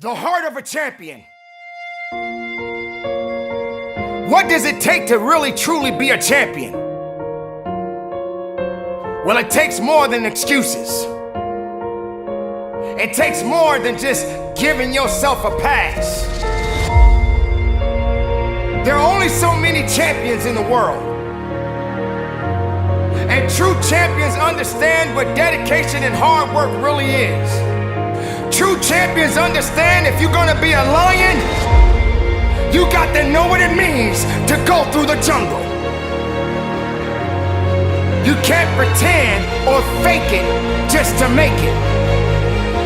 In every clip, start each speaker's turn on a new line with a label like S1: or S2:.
S1: The heart of a champion. What does it take to really truly be a champion? Well, it takes more than excuses. It takes more than just giving yourself a pass. There are only so many champions in the world. And true champions understand what dedication and hard work really is. True champions understand if you're gonna be a lion, you got to know what it means to go through the jungle. You can't pretend or fake it just to make it,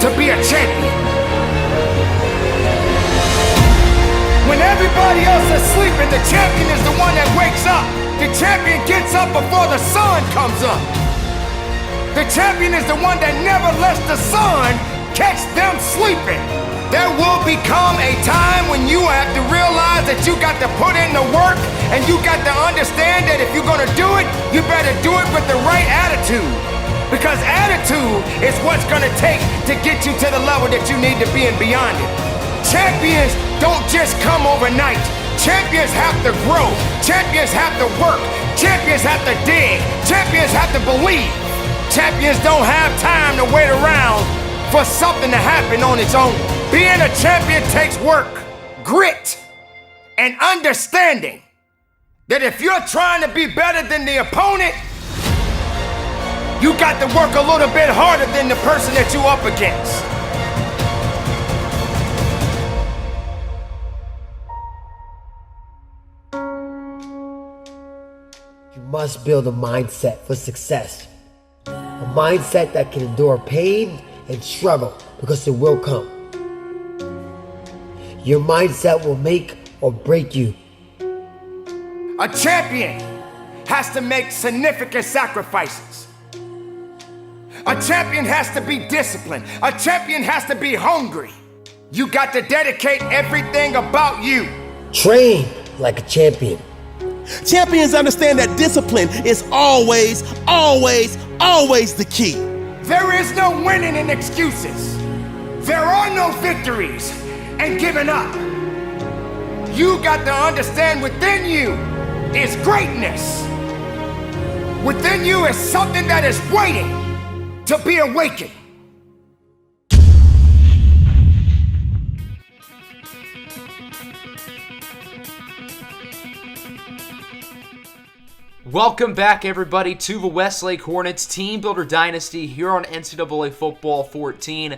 S1: to be a champion. When everybody else is sleeping, the champion is the one that wakes up. The champion gets up before the sun comes up. The champion is the one that never lets the sun catch them sleeping. There will become a time when you have to realize that you got to put in the work, and you got to understand that if you're gonna do it, you better do it with the right attitude. Because attitude is what's gonna take to get you to the level that you need to be and beyond it. Champions don't just come overnight. Champions have to grow. Champions have to work. Champions have to dig. Champions have to believe. Champions don't have time to wait around for something to happen on its own. Being a champion takes work, grit, and understanding that if you're trying to be better than the opponent, you got to work a little bit harder than the person that you're up against.
S2: You must build a mindset for success. A mindset that can endure pain and struggle, because it will come. Your mindset will make or break you.
S1: A champion has to make significant sacrifices. A champion has to be disciplined. A champion has to be hungry. You got to dedicate everything about you.
S2: Train like a champion.
S3: Champions understand that discipline is always the key.
S1: There is no winning in excuses. There are no victories and giving up. You got to understand within you is greatness. Within you is something that is waiting to be awakened.
S4: Welcome back, everybody, to the Westlake Hornets Teambuilder Dynasty here on NCAA Football 14.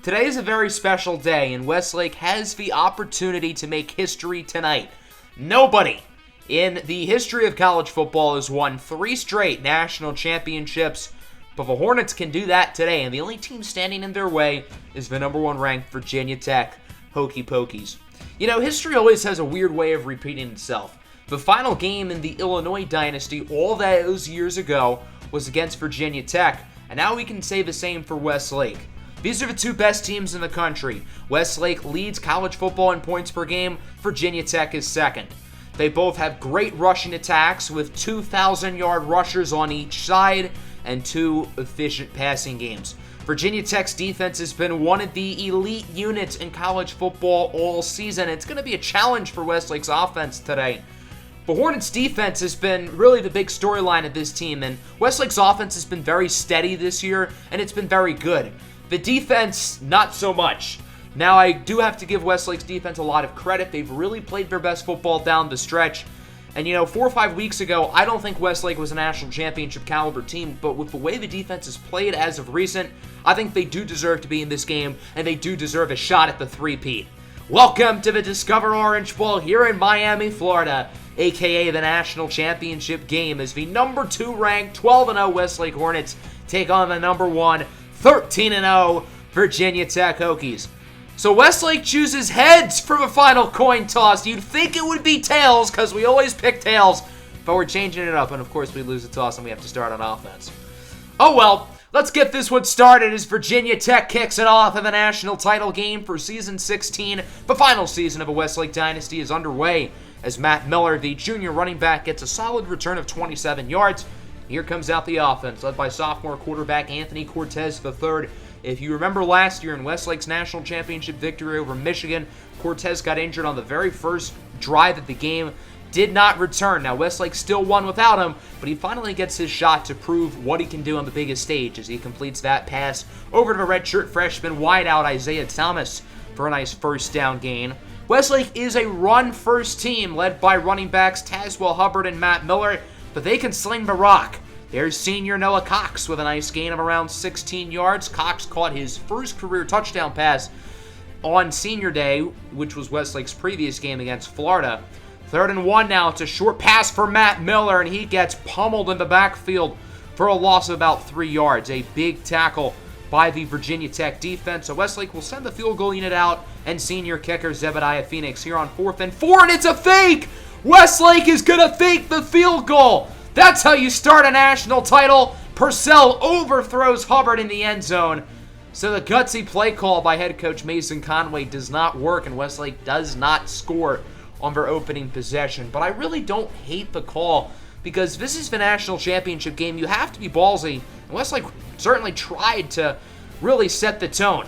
S4: Today is a very special day, and Westlake has the opportunity to make history tonight. Nobody in the history of college football has won 3 straight national championships, but the Hornets can do that today, and the only team standing in their way is the number 1 ranked Virginia Tech Hokie Pokies. You know, history always has a weird way of repeating itself. The final game in the Illinois Dynasty all those years ago was against Virginia Tech, and now we can say the same for Westlake. These are the 2 best teams in the country. Westlake leads college football in points per game. Virginia Tech is second. They both have great rushing attacks with 2,000-yard rushers on each side and 2 efficient passing games. Virginia Tech's defense has been one of the elite units in college football all season. It's going to be a challenge for Westlake's offense today. The Hornets' defense has been really the big storyline of this team, and Westlake's offense has been very steady this year, and it's been very good. The defense, not so much. Now, I do have to give Westlake's defense a lot of credit. They've really played their best football down the stretch. And, 4 or 5 weeks ago, I don't think Westlake was a national championship caliber team, but with the way the defense has played as of recent, I think they do deserve to be in this game, and they do deserve a shot at the three-peat. Welcome to the Discover Orange Bowl here in Miami, Florida, aka the national championship game, as the number 2 ranked 12-0 Westlake Hornets take on the number 1 13-0 Virginia Tech Hokies. So Westlake chooses heads for the final coin toss. You'd think it would be tails, because we always pick tails, but we're changing it up, and of course we lose the toss and we have to start on offense. Oh well, let's get this one started as Virginia Tech kicks it off in the national title game for season 16. The final season of a Westlake Dynasty is underway as Matt Miller, the junior running back, gets a solid return of 27 yards. Here comes out the offense, led by sophomore quarterback Anthony Cortez III. If you remember last year in Westlake's national championship victory over Michigan, Cortez got injured on the very first drive of the game, did not return. Now, Westlake still won without him, but he finally gets his shot to prove what he can do on the biggest stage as he completes that pass over to the redshirt freshman wideout Isaiah Thomas for a nice first down gain. Westlake is a run-first team led by running backs Tazwell Hubbard and Matt Miller, but they can sling the rock. There's senior Noah Cox with a nice gain of around 16 yards. Cox caught his first career touchdown pass on senior day, which was Westlake's previous game against Florida. 3rd and 1 now. It's a short pass for Matt Miller, and he gets pummeled in the backfield for a loss of about 3 yards. A big tackle by the Virginia Tech defense. So Westlake will send the field goal unit out, and senior kicker Zebediah Phoenix here on 4th and 4, and it's a fake! Westlake is going to fake the field goal. That's how you start a national title. Purcell overthrows Hubbard in the end zone. So the gutsy play call by head coach Mason Conway does not work, and Westlake does not score on their opening possession. But I really don't hate the call because this is the national championship game. You have to be ballsy, and Westlake certainly tried to really set the tone.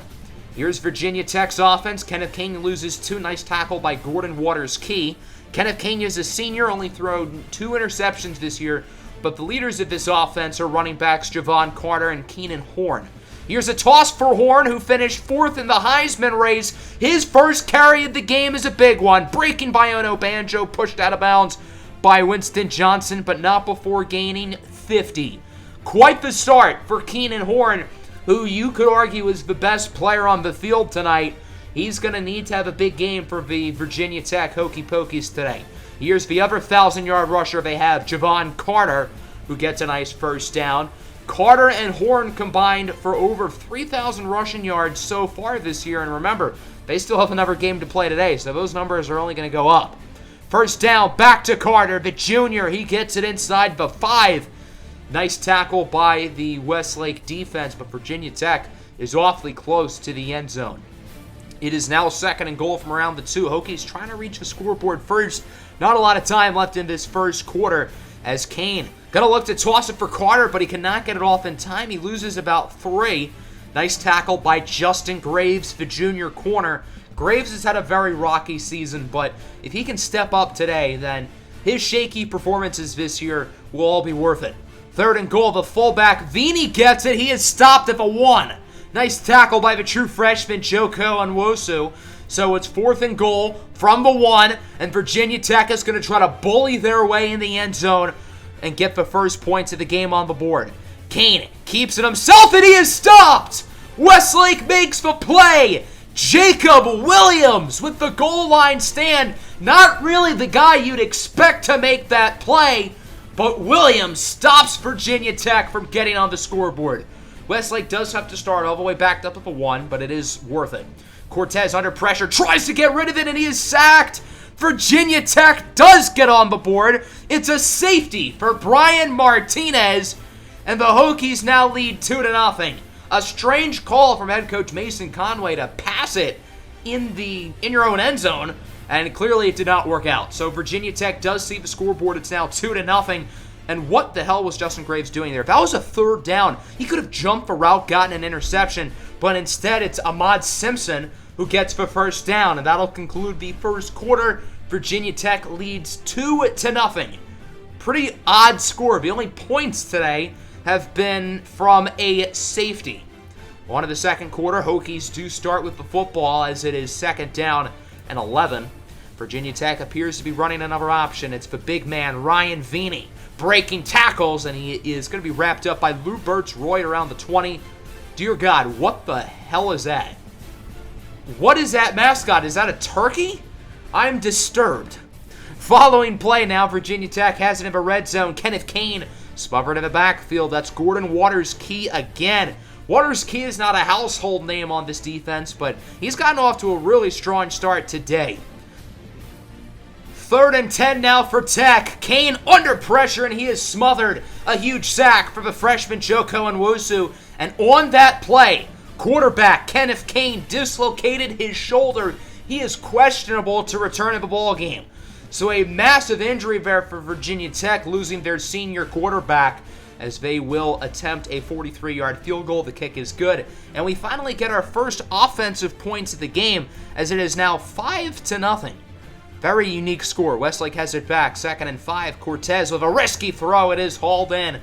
S4: Here's Virginia Tech's offense. Kenneth Kane loses 2. Nice tackle by Gordon Waters-Key. Kenneth Kane is a senior, only thrown 2 interceptions this year, but the leaders of this offense are running backs Javon Carter and Keenan Horn. Here's a toss for Horn, who finished 4th in the Heisman race. His first carry of the game is a big one. Breaking by Ono Banjo, pushed out of bounds by Winston Johnson, but not before gaining 50. Quite the start for Keenan Horn, who you could argue is the best player on the field tonight. He's going to need to have a big game for the Virginia Tech Hokey Pokeys today. Here's the other 1,000-yard rusher they have, Javon Carter, who gets a nice first down. Carter and Horn combined for over 3,000 rushing yards so far this year. And remember, they still have another game to play today, so those numbers are only going to go up. First down, back to Carter, the junior. He gets it inside the 5. Nice tackle by the Westlake defense, but Virginia Tech is awfully close to the end zone. It is now 2nd and goal from around the 2. Hokies trying to reach the scoreboard first. Not a lot of time left in this first quarter as Kane gonna look to toss it for Carter, but he cannot get it off in time. He loses about 3. Nice tackle by Justin Graves, the junior corner. Graves has had a very rocky season, but if he can step up today, then his shaky performances this year will all be worth it. 3rd and goal, the fullback, Vini gets it. He is stopped at the 1. Nice tackle by the true freshman, Joko Onwosu. So it's 4th and goal from the 1, and Virginia Tech is going to try to bully their way in the end zone and get the first points of the game on the board. Kane keeps it himself, and he is stopped! Westlake makes the play! Jacob Williams with the goal line stand. Not really the guy you'd expect to make that play, but Williams stops Virginia Tech from getting on the scoreboard. Westlake does have to start all the way backed up at the 1, but it is worth it. Cortez under pressure, tries to get rid of it, and he is sacked. Virginia Tech does get on the board. It's a safety for Brian Martinez, and the Hokies now lead 2-0. A strange call from head coach Mason Conway to pass it in your own end zone, and clearly it did not work out. So Virginia Tech does see the scoreboard. It's now 2-0. And what the hell was Justin Graves doing there? If that was a 3rd down, he could have jumped the route, gotten an interception, but instead it's Ahmad Simpson who gets the first down, and that'll conclude the first quarter. Virginia Tech leads 2-0. Pretty odd score. The only points today have been from a safety. On to the second quarter, Hokies do start with the football as it is 2nd down and 11. Virginia Tech appears to be running another option. It's the big man, Ryan Vini, breaking tackles, and he is going to be wrapped up by Lou Burt's-Royd around the 20. Dear God, what the hell is that? What is that mascot? Is that a turkey? I'm disturbed. Following play now, Virginia Tech has it in the red zone. Kenneth Kane smothered in the backfield. That's Gordon Waters-Key again. Waters-Key is not a household name on this defense, but he's gotten off to a really strong start today. 3rd and 10 now for Tech. Kane under pressure, and he is smothered. A huge sack for the freshman Joko Onwosu. And on that play, quarterback Kenneth Kane dislocated his shoulder. He is questionable to return to the ball game. So a massive injury there for Virginia Tech, losing their senior quarterback. as they will attempt a 43-yard field goal. The kick is good, and we finally get our first offensive points of the game, as it is now 5-0. Very unique score. Westlake has it back. 2nd and 5. Cortez with a risky throw. It is hauled in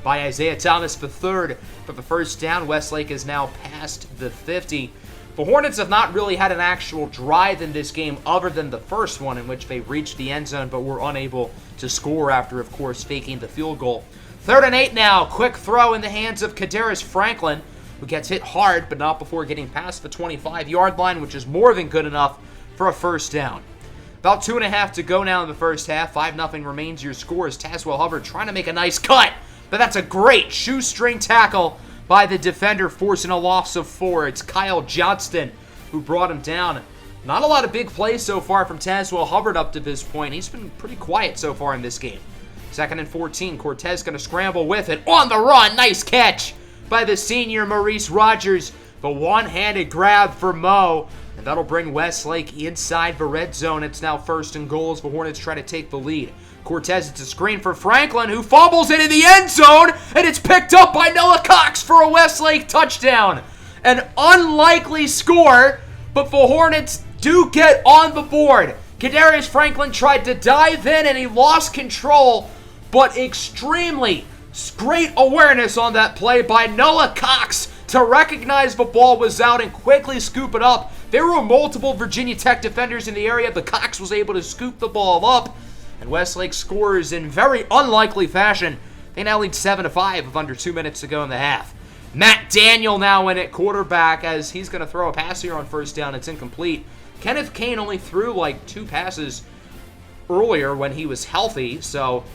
S4: by Isaiah Thomas III for the first down. Westlake is now past the 50. The Hornets have not really had an actual drive in this game other than the first one, in which they reached the end zone but were unable to score after, of course, faking the field goal. 3rd and 8 now. Quick throw in the hands of Kadarius Franklin, who gets hit hard but not before getting past the 25-yard line, which is more than good enough for a first down. About 2.5 to go now in the first half. 5-0 remains your score as Tazewell Hubbard trying to make a nice cut, but that's a great shoestring tackle by the defender, forcing a loss of 4. It's Kyle Johnston who brought him down. Not a lot of big plays so far from Tazewell Hubbard up to this point. He's been pretty quiet so far in this game. 2nd and 14. Cortez going to scramble with it. On the run. Nice catch by the senior Maurice Rogers. The one-handed grab for Mo. And that'll bring Westlake inside the red zone. It's now 1st and goal as the Hornets try to take the lead. Cortez, it's a screen for Franklin, who fumbles it in the end zone, and it's picked up by Noah Cox for a Westlake touchdown. An unlikely score, but the Hornets do get on the board. Kadarius Franklin tried to dive in, and he lost control, but extremely great awareness on that play by Noah Cox to recognize the ball was out and quickly scoop it up. There were multiple Virginia Tech defenders in the area, but Cox was able to scoop the ball up, and Westlake scores in very unlikely fashion. They now lead 7-5 with under 2 minutes to go in the half. Matt Daniel now in at quarterback as he's going to throw a pass here on first down. It's incomplete. Kenneth Kane only threw like 2 passes earlier when he was healthy, so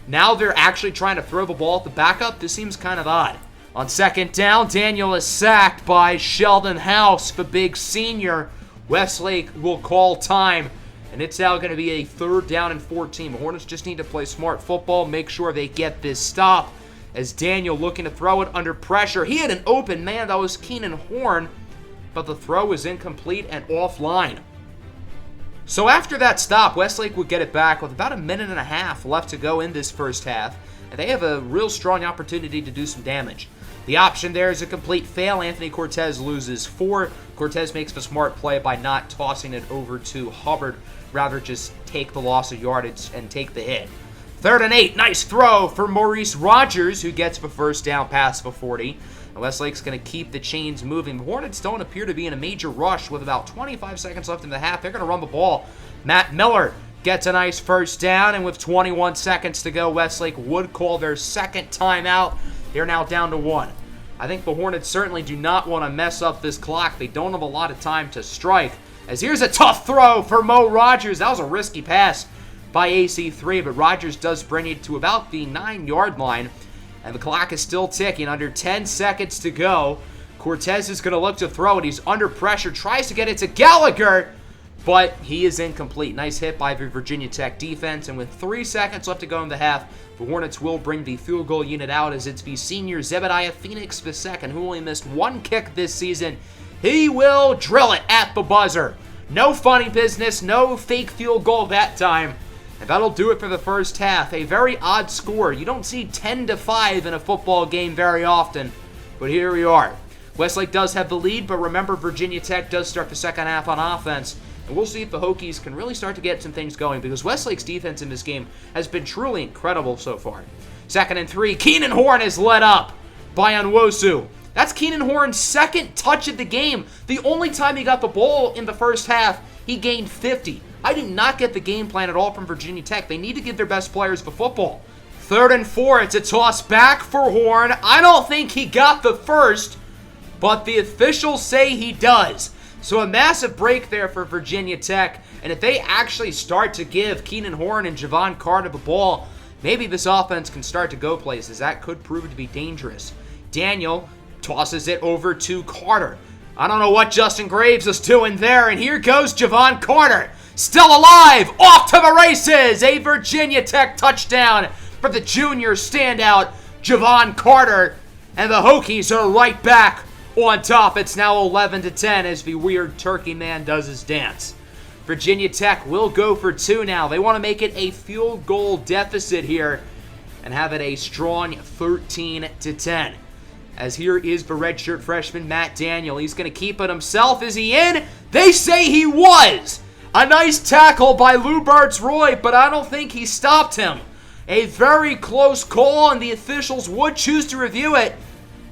S4: now they're actually trying to throw the ball at the backup. This seems kind of odd. On 2nd down, Daniel is sacked by Sheldon House, the big senior. Westlake will call time, and it's now going to be a 3rd down and 14. The Hornets just need to play smart football, make sure they get this stop, as Daniel looking to throw it under pressure. He had an open man. That was Keenan Horn, but the throw was incomplete and offline. So after that stop, Westlake would get it back with about 1.5 minutes left to go in this first half, and they have a real strong opportunity to do some damage. The option there is a complete fail. Anthony Cortez loses 4. Cortez makes the smart play by not tossing it over to Hubbard, rather just take the loss of yardage and take the hit. 3rd and 8, nice throw for Maurice Rogers, who gets the first down past the 40. And Westlake's going to keep the chains moving. The Hornets don't appear to be in a major rush with about 25 seconds left in the half. They're going to run the ball. Matt Miller gets a nice first down, and with 21 seconds to go, Westlake would call their second timeout. They're now down to 1. I think the Hornets certainly do not want to mess up this clock. They don't have a lot of time to strike. As here's a tough throw for Mo Rogers. That was a risky pass by AC3, but Rogers does bring it to about the 9-yard line. And the clock is still ticking. Under 10 seconds to go. Cortez is going to look to throw it. He's under pressure. Tries to get it to Gallagher, but he is incomplete. Nice hit by the Virginia Tech defense. And with 3 seconds left to go in the half, the Hornets will bring the field goal unit out as it's the senior Zebediah Phoenix II, who only missed 1 kick this season. He will drill it at the buzzer. No funny business, no fake field goal that time. And that'll do it for the first half. A very odd score. You don't see 10-5 in a football game very often, but here we are. Westlake does have the lead, but remember, Virginia Tech does start the second half on offense. And we'll see if the Hokies can really start to get some things going, because Westlake's defense in this game has been truly incredible so far. 2nd and 3, Keenan Horn is led up by Nwosu. That's Keenan Horn's second touch of the game. The only time he got the ball in the first half, he gained 50. I do not get the game plan at all from Virginia Tech. They need to give their best players the football. 3rd and 4, it's a toss back for Horn. I don't think he got the first, but the officials say he does. So a massive break there for Virginia Tech. And if they actually start to give Keenan Horn and Javon Carter the ball, maybe this offense can start to go places. That could prove to be dangerous. Daniel tosses it over to Carter. I don't know what Justin Graves is doing there. And here goes Javon Carter. Still alive. Off to the races. A Virginia Tech touchdown for the junior standout, Javon Carter. And the Hokies are right back on top. It's now 11-10 as the weird turkey man does his dance. Virginia Tech will go for 2 now. They want to make it a field goal deficit here. and have it a strong 13-10. As here is the redshirt freshman Matt Daniel. He's going to keep it himself. Is he in? They say he was. A nice tackle by Lou Roy, but I don't think he stopped him. A very close call, and the officials would choose to review it.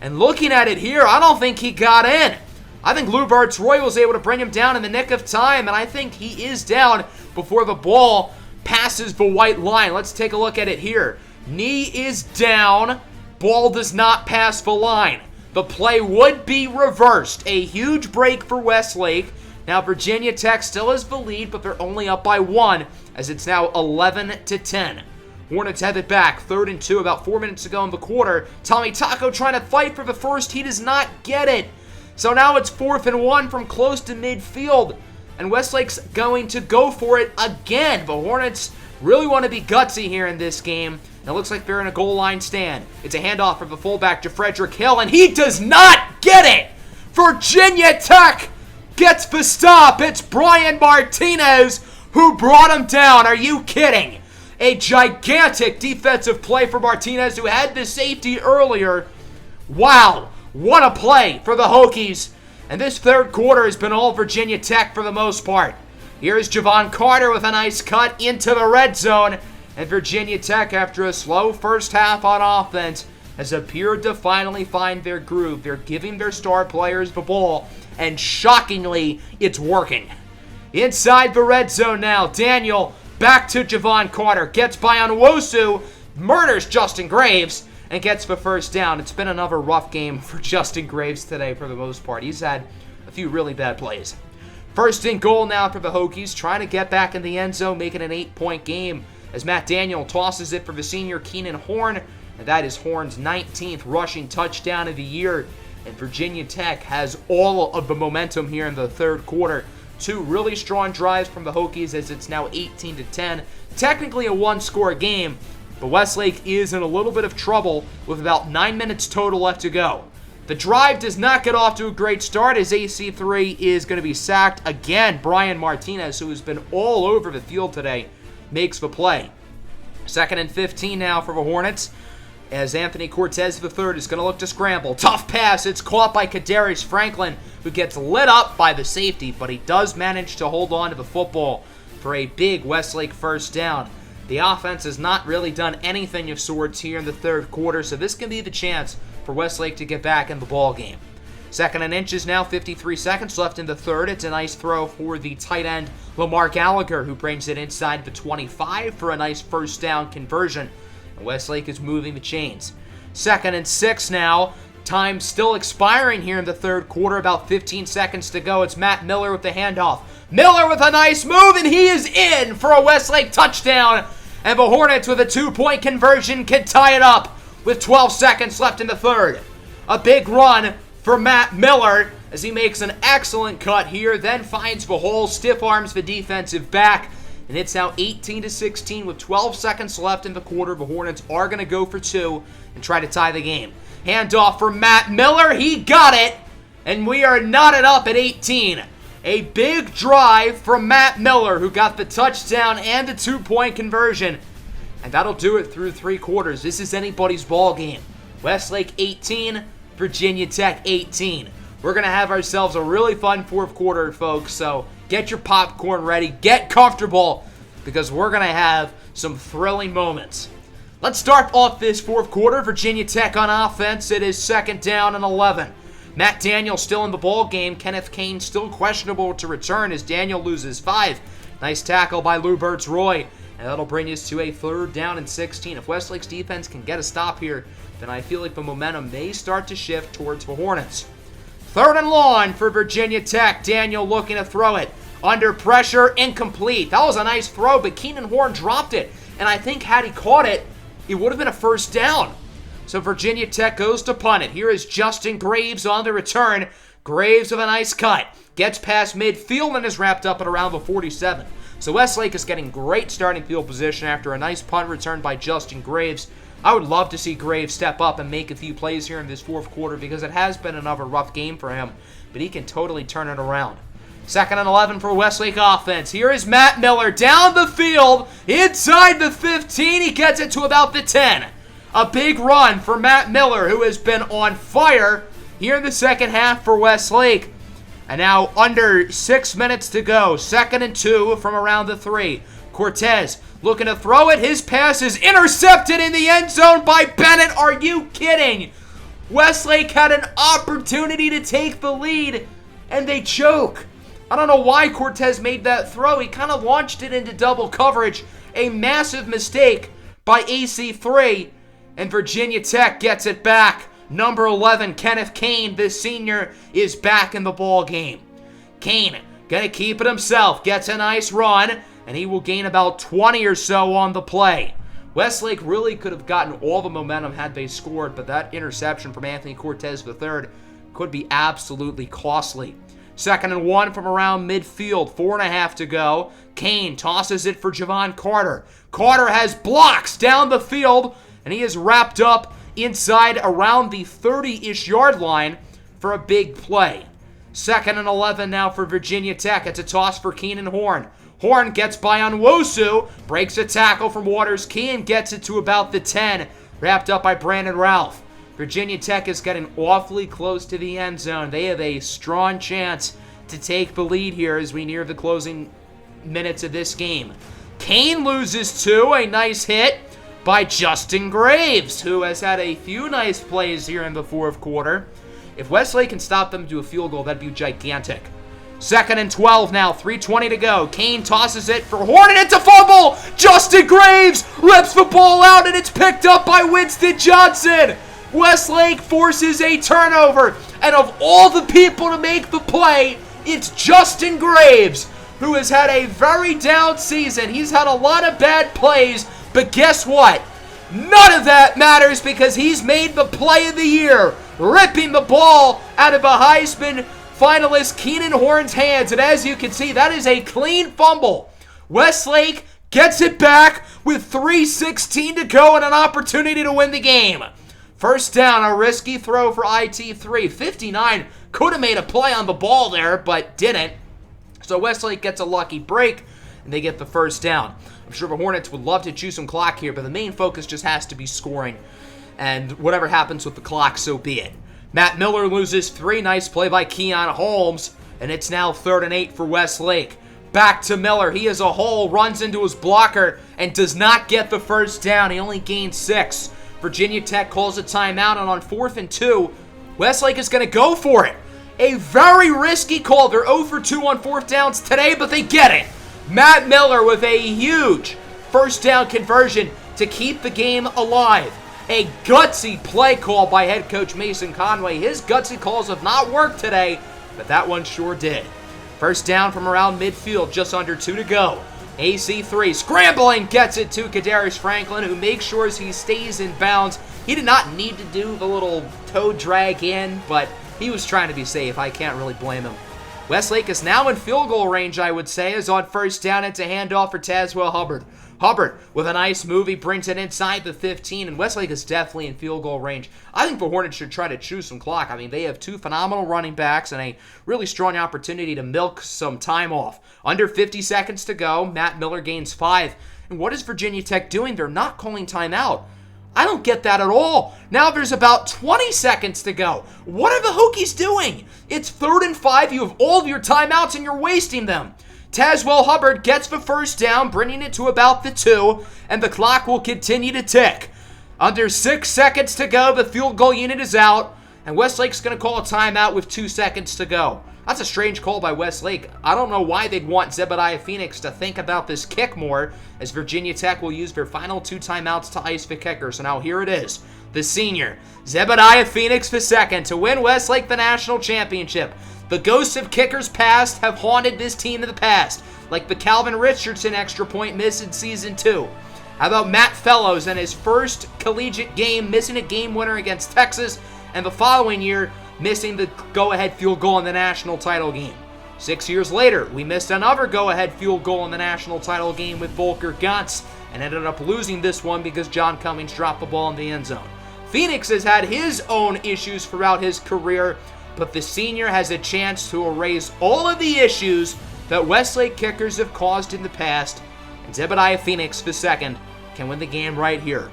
S4: And looking at it here, I don't think he got in. I think Lou Roy was able to bring him down in the nick of time, and I think he is down before the ball passes the white line. Let's take a look at it here. Knee is down. Ball does not pass the line. The play would be reversed. A huge break for Westlake. Now Virginia Tech still has the lead, but they're only up by 1 as it's now 11-10. Hornets have it back, 3rd and 2, about 4 minutes to go in the quarter. Tommy Taco trying to fight for the first. He does not get it. So now it's 4th and 1 from close to midfield. And Westlake's going to go for it again. The Hornets really want to be gutsy here in this game. It looks like they're in a goal line stand. It's a handoff from the fullback to Frederick Hill, and he does not get it! Virginia Tech gets the stop. It's Brian Martinez who brought him down. Are you kidding? A gigantic defensive play for Martinez, who had the safety earlier. Wow, what a play for the Hokies. And this third quarter has been all Virginia Tech for the most part. Here's Javon Carter with a nice cut into the red zone. And Virginia Tech, after a slow first half on offense, has appeared to finally find their groove. They're giving their star players the ball, and shockingly, it's working. Inside the red zone now, Daniel back to Javon Carter. Gets by on Wosu, murders Justin Graves, and gets the first down. It's been another rough game for Justin Graves today for the most part. He's had a few really bad plays. First and goal now for the Hokies, trying to get back in the end zone, making an 8-point game, as Matt Daniel tosses it for the senior Keenan Horn, and that is Horn's 19th rushing touchdown of the year. And Virginia Tech has all of the momentum here in the third quarter. 2 really strong drives from the Hokies as it's now 18-10. Technically a one-score game, but Westlake is in a little bit of trouble with about 9 minutes total left to go. The drive does not get off to a great start as AC3 is going to be sacked again. Brian Martinez, who has been all over the field today, makes the play. 2nd and 15 now for the Hornets, as Anthony Cortez III is going to look to scramble. Tough pass. It's caught by Kadarius Franklin, who gets lit up by the safety, but he does manage to hold on to the football for a big Westlake first down. The offense has not really done anything of sorts here in the third quarter, so this can be the chance for Westlake to get back in the ball game. 2nd and inches now, 53 seconds left in the third. It's a nice throw for the tight end, Lamar Gallagher, who brings it inside the 25 for a nice first down conversion. And Westlake is moving the chains. 2nd and 6 now. Time still expiring here in the third quarter, about 15 seconds to go. It's Matt Miller with the handoff. Miller with a nice move, and he is in for a Westlake touchdown. And the Hornets, with a 2-point conversion, can tie it up with 12 seconds left in the third. A big run for Matt Miller as he makes an excellent cut here, then finds the hole, stiff arms the defensive back, and it's now 18-16 with 12 seconds left in the quarter. The Hornets are going to go for 2 and try to tie the game. Handoff for Matt Miller. He got it, and we are knotted up at 18. A big drive from Matt Miller, who got the touchdown and the 2-point conversion. And that'll do it through 3 quarters. This is anybody's ball game. Westlake 18, Virginia Tech 18. We're going to have ourselves a really fun fourth quarter, folks. So get your popcorn ready. Get comfortable, because we're going to have some thrilling moments. Let's start off this fourth quarter. Virginia Tech on offense. It is 2nd down and 11. Matt Daniel still in the ball game. Kenneth Kane still questionable to return as Daniel loses 5. Nice tackle by Lou Roy. And that'll bring us to a 3rd down and 16. If Westlake's defense can get a stop here, then I feel like the momentum may start to shift towards the Hornets. 3rd and long for Virginia Tech. Daniel looking to throw it. Under pressure, incomplete. That was a nice throw, but Keenan Horn dropped it. And I think had he caught it, it would have been a first down. So Virginia Tech goes to punt it. Here is Justin Graves on the return. Graves with a nice cut. Gets past midfield and is wrapped up at around the 47. So Westlake is getting great starting field position after a nice punt return by Justin Graves. I would love to see Graves step up and make a few plays here in this fourth quarter, because it has been another rough game for him, but he can totally turn it around. 2nd and 11 for Westlake offense. Here is Matt Miller down the field, inside the 15. He gets it to about the 10. A big run for Matt Miller, who has been on fire here in the second half for Westlake. And now under 6 minutes to go. 2nd and 2 from around the 3. Cortez looking to throw it. His pass is intercepted in the end zone by Bennett. Are you kidding? Westlake had an opportunity to take the lead, and they choke. I don't know why Cortez made that throw. He kind of launched it into double coverage. A massive mistake by AC3, and Virginia Tech gets it back. Number 11, Kenneth Kane, the senior, is back in the ball game. Kane gonna keep it himself, gets a nice run, and he will gain about 20 or so on the play. Westlake really could have gotten all the momentum had they scored, but that interception from Anthony Cortez III could be absolutely costly. 2nd and 1 from around midfield, 4.5 to go. Kane tosses it for Javon Carter. Carter has blocks down the field, and he is wrapped up inside around the 30-ish yard line for a big play. 2nd and 11 now for Virginia Tech. It's a toss for Keenan Horn. Horn gets by on Wosu, breaks a tackle from Waters Key and gets it to about the 10, wrapped up by Brandon Ralph. Virginia Tech is getting awfully close to the end zone. They have a strong chance to take the lead here as we near the closing minutes of this game. Kane loses 2, a nice hit by Justin Graves, who has had a few nice plays here in the fourth quarter. If Westlake can stop them to a field goal, that'd be gigantic. 2nd and 12 now, 3:20 to go. Kane tosses it for Horn, and it's a fumble! Justin Graves rips the ball out, and it's picked up by Winston Johnson! Westlake forces a turnover, and of all the people to make the play, it's Justin Graves, who has had a very down season. He's had a lot of bad plays, but guess what? None of that matters because he's made the play of the year, ripping the ball out of a Heisman finalist Keenan Horn's hands. And as you can see, that is a clean fumble. Westlake gets it back with 3:16 to go and an opportunity to win the game. First down, a risky throw for IT3. 59 could have made a play on the ball there, but didn't. So Westlake gets a lucky break, and they get the first down. I'm sure the Hornets would love to chew some clock here, but the main focus just has to be scoring. And whatever happens with the clock, so be it. Matt Miller loses 3. Nice play by Keon Holmes, and it's now 3rd and 8 for Westlake. Back to Miller. He has a hole, runs into his blocker, and does not get the first down. He only gains 6. Virginia Tech calls a timeout, and on 4th and 2, Westlake is going to go for it. A very risky call. They're 0 for 2 on 4th downs today, but they get it. Matt Miller with a huge first down conversion to keep the game alive. A gutsy play call by head coach Mason Conway. His gutsy calls have not worked today, but that one sure did. First down from around midfield, just under 2 to go. AC3 scrambling, gets it to Kadarius Franklin, who makes sure he stays in bounds. He did not need to do the little toe drag in, but he was trying to be safe. I can't really blame him. Westlake is now in field goal range, I would say, as on first down it's a handoff for Tazwell Hubbard. Hubbard, with a nice move, he brings it inside the 15, and Westlake is definitely in field goal range. I think the Hornets should try to chew some clock. I mean, they have 2 phenomenal running backs and a really strong opportunity to milk some time off. Under 50 seconds to go, Matt Miller gains 5. And what is Virginia Tech doing? They're not calling timeout. I don't get that at all. Now there's about 20 seconds to go. What are the Hokies doing? It's 3rd and 5. You have all of your timeouts and you're wasting them. Tazwell Hubbard gets the first down, bringing it to about the 2, and the clock will continue to tick. Under 6 seconds to go, the field goal unit is out, and Westlake's going to call a timeout with 2 seconds to go. That's a strange call by Westlake. I don't know why they'd want Zebediah Phoenix to think about this kick more, as Virginia Tech will use their final 2 timeouts to ice the kicker. So now here it is. The senior, Zebediah Phoenix II, to win Westlake the national championship. The ghosts of kickers past have haunted this team in the past, like the Calvin Richardson extra point miss in Season 2. How about Matt Fellows in his first collegiate game, missing a game winner against Texas, and the following year, missing the go-ahead field goal in the national title game. 6 years later, we missed another go-ahead field goal in the national title game with Volker Gantz, and ended up losing this one because John Cummings dropped the ball in the end zone. Phoenix has had his own issues throughout his career, but the senior has a chance to erase all of the issues that Westlake kickers have caused in the past, and Zebediah Phoenix II can win the game right here.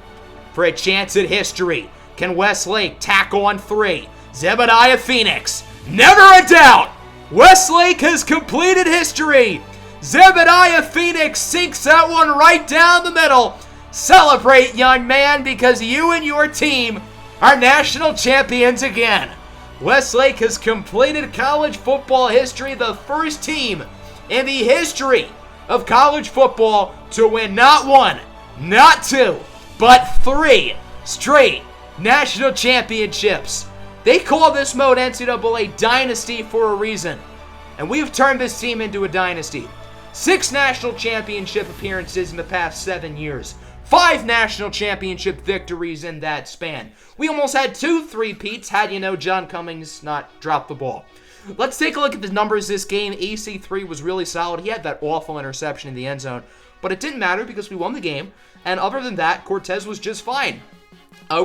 S4: for a chance at history. Can Westlake tack on 3? Zebediah Phoenix. Never a doubt. Westlake has completed history. Zebediah Phoenix sinks that one right down the middle. Celebrate, young man, because you and your team are national champions again. Westlake has completed college football history, the first team in the history of college football to win not 1, not 2, but 3 straight national championships. They call this mode NCAA Dynasty for a reason, and we've turned this team into a dynasty. 6 national championship appearances in the past 7 years. 5 national championship victories in that span. We almost had 2 three-peats had John Cummings not dropped the ball. Let's take a look at the numbers this game. AC3 was really solid. He had that awful interception in the end zone, but it didn't matter because we won the game. And other than that, Cortez was just fine.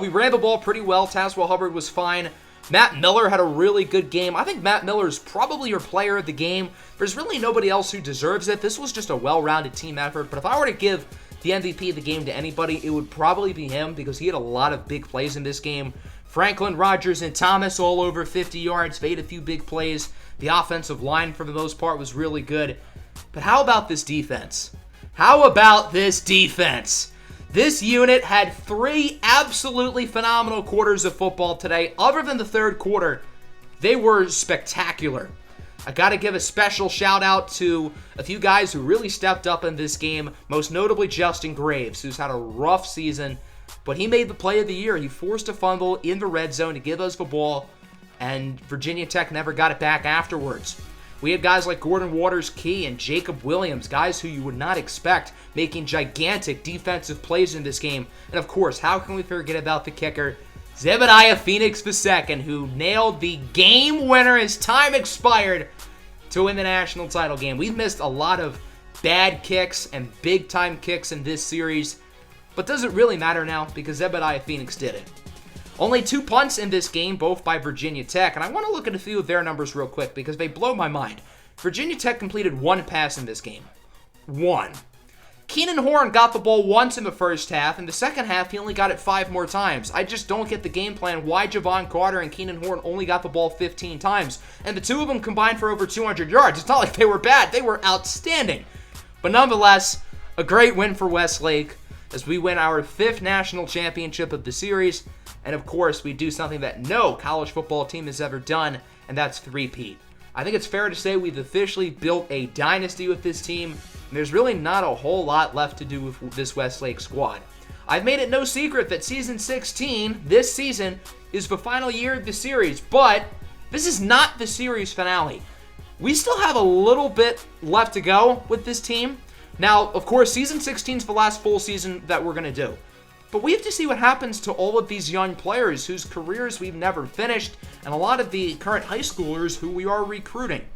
S4: We ran the ball pretty well. Tazewell Hubbard was fine. Matt Miller had a really good game. I think Matt Miller is probably your player of the game. There's really nobody else who deserves it. This was just a well-rounded team effort, but if I were to give the MVP of the game to anybody, it would probably be him because he had a lot of big plays in this game. Franklin, Rogers, and Thomas all over 50 yards, made a few big plays. The offensive line, for the most part, was really good. But how about this defense? How about this defense? This unit had 3 absolutely phenomenal quarters of football today. Other than the third quarter, they were spectacular. I got to give a special shout out to a few guys who really stepped up in this game, most notably Justin Graves, who's had a rough season, but he made the play of the year. He forced a fumble in the red zone to give us the ball, and Virginia Tech never got it back afterwards. We had guys like Gordon Waters-Key and Jacob Williams, guys who you would not expect, making gigantic defensive plays in this game. And of course, how can we forget about the kicker, Zebediah Phoenix II, who nailed the game winner as time expired to win the national title game. We've missed a lot of bad kicks and big-time kicks in this series, but does it really matter now because Zebediah Phoenix did it. Only 2 punts in this game, both by Virginia Tech, and I want to look at a few of their numbers real quick because they blow my mind. Virginia Tech completed 1 pass in this game. 1. Keenan Horn got the ball once in the first half. In the second half, he only got it 5 more times. I just don't get the game plan why Javon Carter and Keenan Horn only got the ball 15 times. And the 2 of them combined for over 200 yards. It's not like they were bad. They were outstanding. But nonetheless, a great win for Westlake as we win our 5th national championship of the series. And of course, we do something that no college football team has ever done, and that's three-peat. I think it's fair to say we've officially built a dynasty with this team, and there's really not a whole lot left to do with this Westlake squad. I've made it no secret that Season 16, this season, is the final year of the series, but this is not the series finale. We still have a little bit left to go with this team. Now, of course, Season 16 is the last full season that we're going to do. But we have to see what happens to all of these young players whose careers we've never finished, and a lot of the current high schoolers who we are recruiting.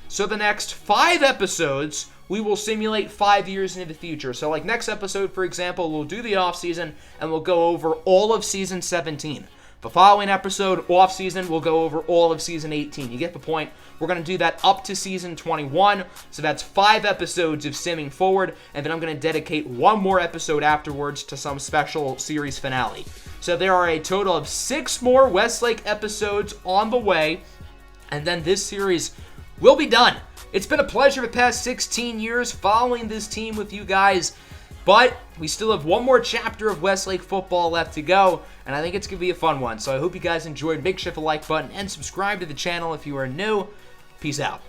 S4: So the next 5 episodes, we will simulate 5 years into the future. So like next episode, for example, we'll do the offseason, and we'll go over all of Season 17. The following episode, off-season, we'll go over all of Season 18. You get the point. We're going to do that up to Season 21. So that's 5 episodes of simming forward. And then I'm going to dedicate 1 more episode afterwards to some special series finale. So there are a total of 6 more Westlake episodes on the way. And then this series will be done. It's been a pleasure the past 16 years following this team with you guys. But we still have 1 more chapter of Westlake football left to go, and I think it's going to be a fun one. So I hope you guys enjoyed. Make sure to hit the like button and subscribe to the channel if you are new. Peace out.